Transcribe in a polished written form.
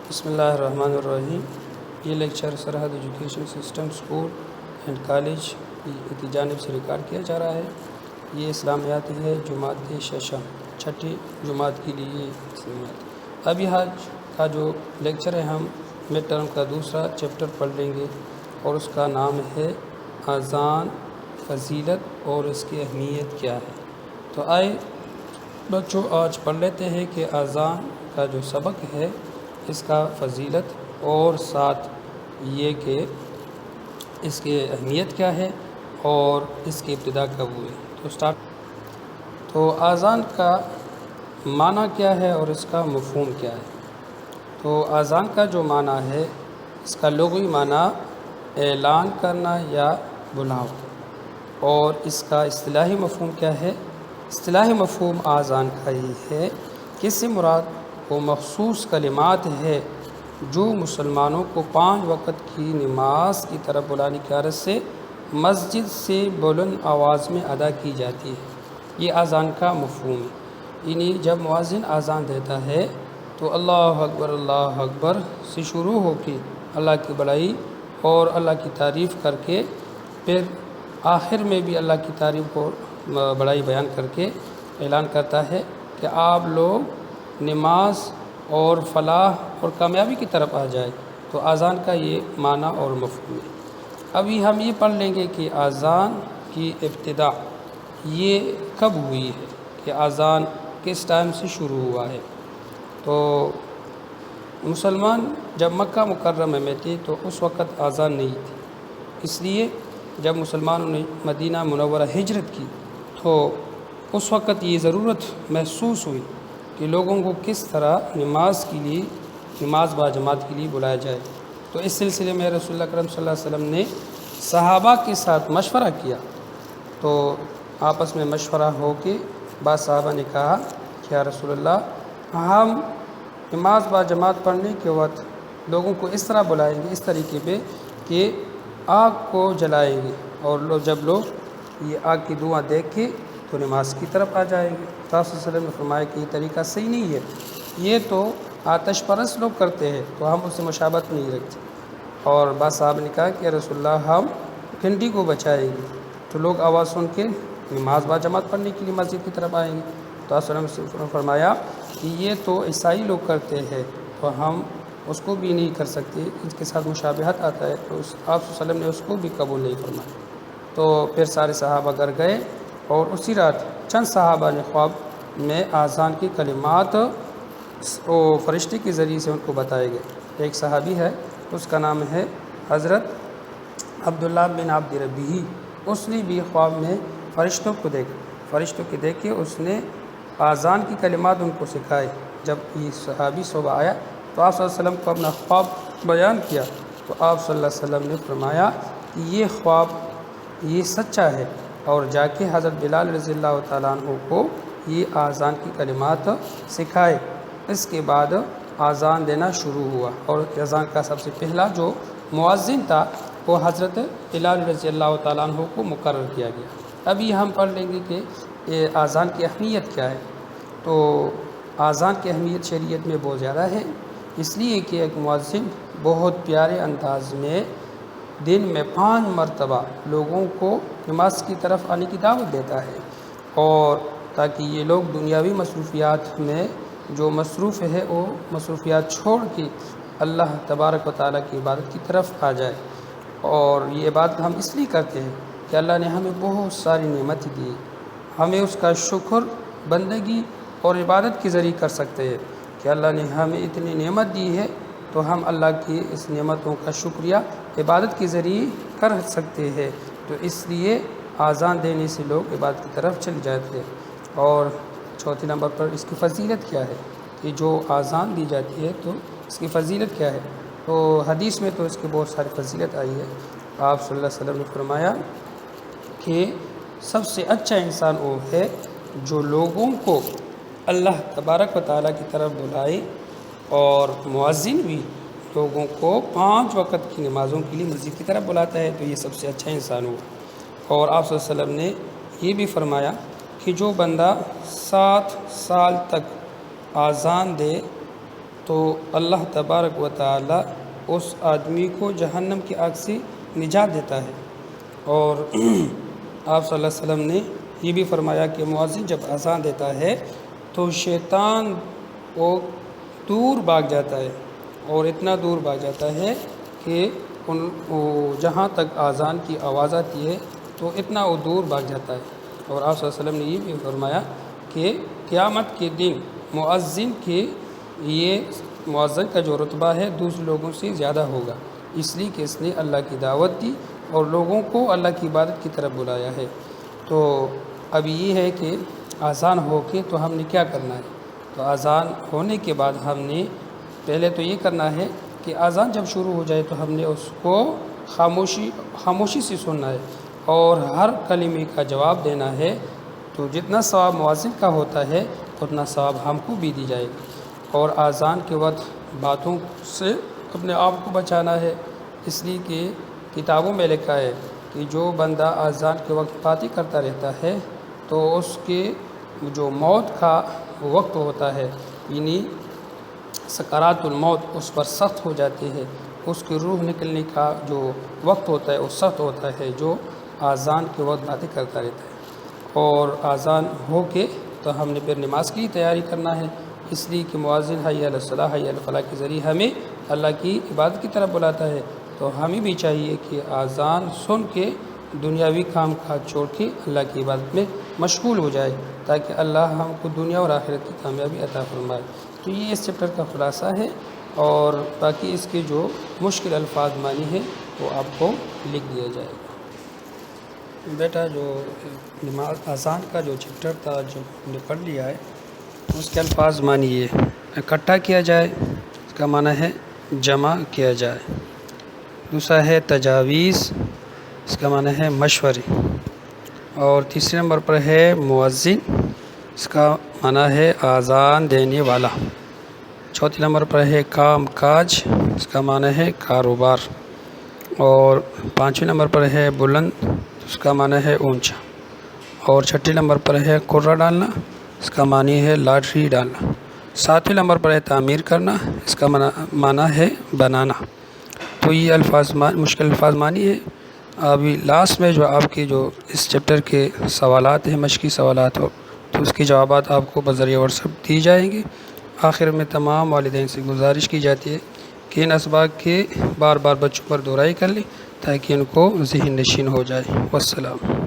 بسم اللہ الرحمن الرحیم۔ یہ لیکچر سرحد education system school and college کی جانب سے ریکارڈ کیا جا رہا ہے۔ یہ اسلامیات ہے جماعت ششم، چھٹی جماعت کے لیے اسلامیات۔ ابھی آج کا جو لیکچر ہے ہم مڈ ٹرم کا دوسرا چیپٹر پڑھ لیں گے اور اس کا نام ہے اذان، فضیلت اور اس کی اہمیت کیا ہے۔ تو آئے بچوں آج پڑھ لیتے ہیں کہ اذان کا جو سبق ہے اس کا فضیلت اور ساتھ یہ کہ اس کی اہمیت کیا ہے اور اس کی ابتدا کب ہوئی۔ تو اذان کا معنی کیا ہے اور اس کا مفہوم کیا ہے۔ تو اذان کا جو معنی ہے اس کا لغوی معنی اعلان کرنا یا بلاؤ، اور اس کا اصطلاحی مفہوم کیا ہے۔ اصطلاحی مفہوم اذان کا یہ ہے کہ اس سے مراد وہ مخصوص کلمات ہے جو مسلمانوں کو 5 وقت کی نماز کی طرف بلانے کی غرض سے مسجد سے بلند آواز میں ادا کی جاتی ہے۔ یہ اذان کا مفہوم ہے، یعنی جب مؤذن اذان دیتا ہے تو اللہ اکبر سے شروع ہو کے اللہ کی بڑائی اور اللہ کی تعریف کر کے پھر آخر میں بھی اللہ کی تعریف اور بڑائی بیان کر کے اعلان کرتا ہے کہ آپ لوگ نماز اور فلاح اور کامیابی کی طرف آ جائے۔ تو اذان کا یہ معنی اور مفہوم ہے۔ ابھی ہم یہ پڑھ لیں گے کہ اذان کی ابتدا یہ کب ہوئی ہے، کہ اذان کس ٹائم سے شروع ہوا ہے۔ تو مسلمان جب مکہ مکرمہ میں تھے تو اس وقت اذان نہیں تھی، اس لیے جب مسلمانوں نے مدینہ منورہ ہجرت کی تو اس وقت یہ ضرورت محسوس ہوئی کہ لوگوں کو کس طرح نماز با جماعت کے لیے بلایا جائے۔ تو اس سلسلے میں رسول اللہ کرم صلی اللہ علیہ وسلم نے صحابہ کے ساتھ مشورہ کیا۔ تو آپس میں مشورہ ہو کے بعض صحابہ نے کہا کہ یا رسول اللہ، ہم نماز با جماعت پڑھنے کے وقت لوگوں کو اس طرح بلائیں گے، اس طریقے پہ کہ آگ کو جلائیں گے، اور جب لوگ یہ آگ کی دھواں دیکھ کے تو نماز کی طرف آ جائیں گے۔ تو آپ صلی اللہ علیہ وسلم نے فرمایا کہ یہ طریقہ صحیح نہیں ہے، یہ تو آتش پرست لوگ کرتے ہیں تو ہم اس سے مشابہت نہیں رکھتے۔ اور بعض صاحب نے کہا کہ رسول اللہ، ہم گھنٹی کو بچائیں گے تو لوگ آواز سن کے نماز با جماعت پڑھنے کے لیے مسجد کی طرف آئیں گے۔ تو آپ صلی اللہ علیہ وسلم نے فرمایا کہ یہ تو عیسائی لوگ کرتے ہیں تو ہم اس کو بھی نہیں کر سکتے، اس کے ساتھ مشابہت آتا ہے، تو آپ صلی اللہ علیہ وسلم نے اس کو بھی قبول نہیں فرمایا۔ تو پھر سارے صحابہ گھر گئے اور اسی رات چند صحابہ نے خواب میں اذان کی کلمات فرشتے کے ذریعے سے ان کو بتائے گئے۔ ایک صحابی ہے، اس کا نام ہے حضرت عبداللہ بن عبد ربیہ، اس نے بھی خواب میں فرشتوں کو دیکھ کے اس نے اذان کی کلمات ان کو سکھائے۔ جب یہ صحابی صبح آیا تو آپ صلی اللہ علیہ وسلم کو اپنا خواب بیان کیا تو آپ صلی اللہ علیہ وسلم نے فرمایا کہ یہ خواب یہ سچا ہے، اور جا کے حضرت بلال رضی اللہ تعالیٰ عنہ کو یہ اذان کی کلمات سکھائے۔ اس کے بعد اذان دینا شروع ہوا، اور اذان کا سب سے پہلا جو مؤذن تھا وہ حضرت بلال رضی اللہ تعالیٰ عنہ کو مقرر کیا گیا۔ ابھی ہم پڑھ لیں گے کہ یہ اذان کی اہمیت کیا ہے۔ تو اذان کی اہمیت شریعت میں بہت زیادہ ہے، اس لیے کہ ایک مؤذن بہت پیارے انداز میں دن میں 5 مرتبہ لوگوں کو نماز کی طرف آنے کی دعوت دیتا ہے، اور تاکہ یہ لوگ دنیاوی مصروفیات میں جو مصروف ہے وہ مصروفیات چھوڑ کے اللہ تبارک و تعالیٰ کی عبادت کی طرف آ جائے۔ اور یہ عبادت ہم اس لیے کرتے ہیں کہ اللہ نے ہمیں بہت ساری نعمتیں دی، ہمیں اس کا شکر بندگی اور عبادت کے ذریعے کر سکتے ہیں کہ اللہ نے ہمیں اتنی نعمت دی ہے، تو ہم اللہ کی اس نعمتوں کا شکریہ عبادت کے ذریعے کر سکتے ہیں۔ تو اس لیے اذان دینے سے لوگ عبادت کی طرف چل جاتے ہیں۔ اور چوتھے نمبر پر اس کی فضیلت کیا ہے، کہ جو اذان دی جاتی ہے تو اس کی فضیلت کیا ہے۔ تو حدیث میں تو اس کی بہت ساری فضیلت آئی ہے۔ آپ صلی اللہ علیہ وسلم نے فرمایا کہ سب سے اچھا انسان وہ ہے جو لوگوں کو اللہ تبارک و تعالیٰ کی طرف بلائے، اور مؤذن بھی لوگوں کو 5 وقت کی نمازوں کے لیے مسجد کی طرف بلاتا ہے، تو یہ سب سے اچھا انسان ہوا۔ اور آپ صلی اللہ علیہ وسلم نے یہ بھی فرمایا کہ جو بندہ 7 سال تک اذان دے تو اللہ تبارک و تعالی اس آدمی کو جہنم کی آگ سے نجات دیتا ہے۔ اور آپ صلی اللہ علیہ وسلم نے یہ بھی فرمایا کہ مؤذن جب اذان دیتا ہے تو شیطان وہ دور بھاگ جاتا ہے، اور اتنا دور بھاگ جاتا ہے کہ جہاں تک اذان کی آواز آتی ہے تو اتنا وہ دور بھاگ جاتا ہے۔ اور آپ صلی اللہ علیہ وسلم نے یہ بھی فرمایا کہ قیامت کے دن مؤذن کے یہ مؤذن کا جو رتبہ ہے دوسرے لوگوں سے زیادہ ہوگا، اس لیے کہ اس نے اللہ کی دعوت دی اور لوگوں کو اللہ کی عبادت کی طرف بلایا ہے۔ تو اب یہ ہے کہ اذان ہو کے تو ہم نے کیا کرنا ہے؟ تو اذان ہونے کے بعد ہم نے پہلے تو یہ کرنا ہے کہ اذان جب شروع ہو جائے تو ہم نے اس کو خاموشی سے سننا ہے اور ہر کلمے کا جواب دینا ہے۔ تو جتنا ثواب مؤذن کا ہوتا ہے اتنا ثواب ہم کو بھی دی جائے گا۔ اور اذان کے وقت باتوں سے اپنے آپ کو بچانا ہے، اس لیے کہ کتابوں میں لکھا ہے کہ جو بندہ اذان کے وقت باتیں کرتا رہتا ہے تو اس کے جو موت کا وقت ہوتا ہے، یعنی سکرات الموت اس پر سخت ہو جاتی ہے، اس کی روح نکلنے کا جو وقت ہوتا ہے وہ سخت ہوتا ہے جو اذان کے وقت باتیں کرتا رہتا ہے۔ اور اذان ہو کے تو ہم نے پھر نماز کی تیاری کرنا ہے، اس لیے کہ مؤذن حی علی الصلاۃ حی علی الفلاح کے ذریعے ہمیں اللہ کی عبادت کی طرف بلاتا ہے۔ تو ہمیں بھی چاہیے کہ اذان سن کے دنیاوی کام کاج چھوڑ کے اللہ کی عبادت میں مشغول ہو جائے تاکہ اللہ ہم کو دنیا اور آخرت کی کامیابی عطا فرمائے۔ تو یہ اس چیپٹر کا خلاصہ ہے، اور باقی اس کے جو مشکل الفاظ معنی ہے وہ آپ کو لکھ دیا جائے گا۔ بیٹا جو نماز اذان کا جو چیپٹر تھا جو ہم نے پڑھ لیا ہے اس کے الفاظ معنی یہ اکٹھا کیا جائے، اس کا معنی ہے جمع کیا جائے۔ دوسرا ہے تجاویز، اس کا معنی ہے مشورے۔ اور تیسرے نمبر پر ہے مؤذن، اس کا معنی ہے اذان دینے والا۔ چوتھے نمبر پر ہے کام کاج، اس کا معنی ہے کاروبار۔ اور پانچویں نمبر پر ہے بلند، اس کا معنی ہے اونچا۔ اور چھٹے نمبر پر ہے کرہ ڈالنا، اس کا معنی ہے لاٹری ڈالنا۔ ساتویں نمبر پر ہے تعمیر کرنا، اس کا معنی ہے بنانا۔ تو یہ الفاظ مشکل الفاظ معنی ہے۔ ابھی لاسٹ میں جو آپ کے جو اس چیپٹر کے سوالات ہیں، مشقی سوالات ہو، تو اس کے جوابات آپ کو بذریعہ واٹس ایپ دی جائیں گے۔ آخر میں تمام والدین سے گزارش کی جاتی ہے کہ ان اسباق کے بار بار بچوں پر دہرائی کر لیں تاکہ ان کو ذہن نشین ہو جائے۔ والسلام۔